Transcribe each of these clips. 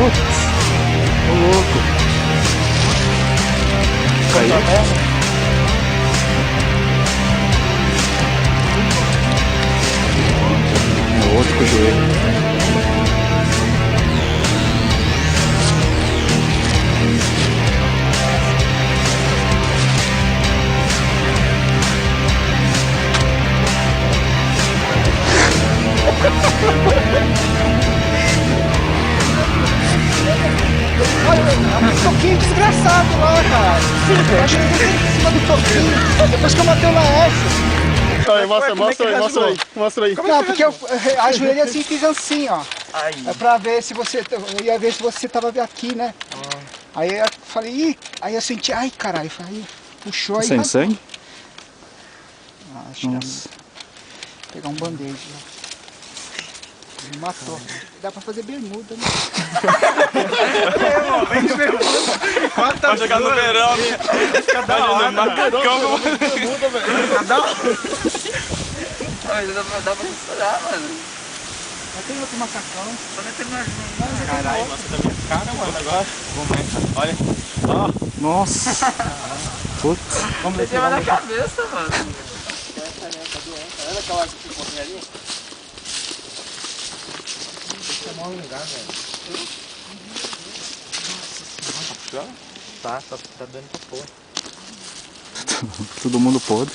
Putz, ô louco. Caiu? É outro com o joelho. Olha, um toquinho desgraçado lá, cara. Eu acho que eu em cima do toquinho. Depois que eu matei o Laércio. Mostra aí. Não, porque eu ajoelhei assim e fiz assim, ó. É pra ver se você. Eu ia ver se você tava aqui, né? Aí eu falei, ih, aí eu senti, ai caralho, aí puxou aí. Sem sangue? Ah, acho que Nossa. vou pegar um band-aid. Me matou. Dá pra fazer bermuda, né? Vem de bermuda. Vai jogar no verão. Cada hora, macacão. Bermuda, velho. Cada hora. Mas dá pra misturar, mano. Mas tem outro macacão. Só meter mais Caralho, nossa, tá minha cara, mano, agora. Olha. Ó. Nossa. Putz. Vamos meter mais na cabeça, mano. Olha aquela porrinha ali. Esse é o maior lugar, velho. Tá dando pra porra. Todo mundo podre.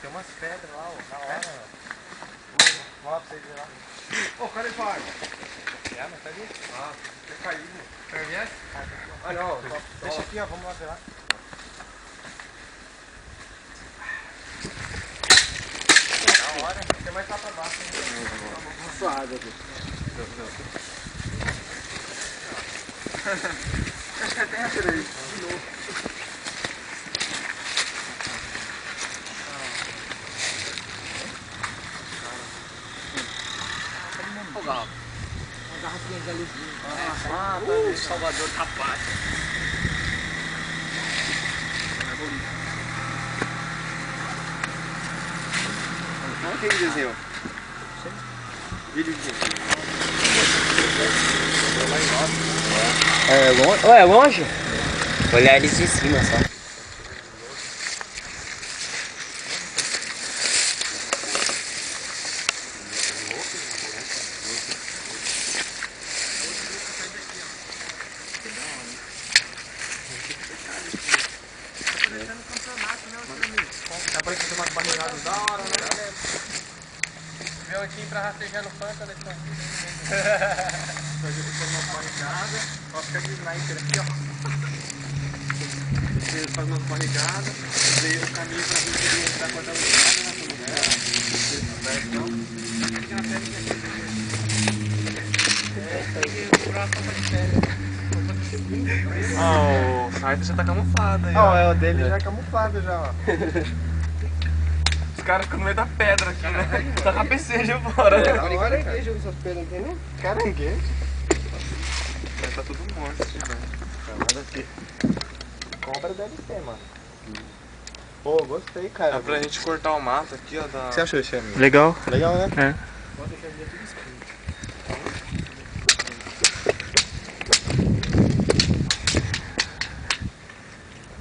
Tem umas pedras lá, ó, na hora. Mostra pra vocês verem lá. Ô, cadê o pai? É, mas tá ali. Ah, tem caído. Conhece? Olha, ó, deixa aqui, ó, vamos lá ver lá. Na hora, tem mais lá pra baixo ainda. Vamos suar água aqui. Acho que tem essa daí. De novo. Uma garrafinha de aluzinho. Tá Salvador capaz. Olha aquele desenho. Vídeo de É longe? Ué, é longe? Olhar eles de cima só. Tá parecendo umas barrigadas da hora, né? Meu time pra rastejar no pântano, eles estão fazer umas barrigadas. Ó, fica de sniper aqui, ó. Eles fazem umas barrigadas, daí o caminho pra vir entrar com a dalgada, né? Ó, o site já tá camuflado aí. Ó, é o dele já é camuflado já, ó. Os caras ficam no meio da pedra aqui, né? Tá cabeceja fora. É, caranguejo essas pedras aqui, né? Caranguejo? Mas tá tudo morto, velho. Nada aqui. Cobra deve ter, mano. Pô, gostei, cara. Dá pra gente cortar o mato aqui, ó. O que você achou, Xami? Legal. Legal, né? É. Pode deixar ele tudo escuro.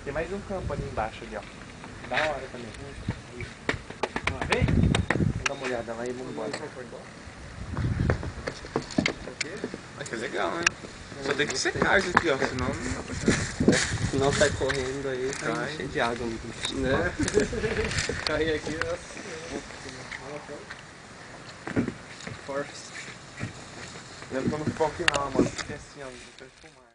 Tem mais um campo ali embaixo, ali, ó. Da hora também. Vem? Dá uma olhada lá e vamos embora. Vai ser legal, né? Só tem que secar isso aqui, ó. Senão não dá pra chegar. Senão sai correndo aí, tá cheio de água. Né? Cair aqui, Force. Lembra quando foca lá, mano? Porque assim, ó, não tem que fumar.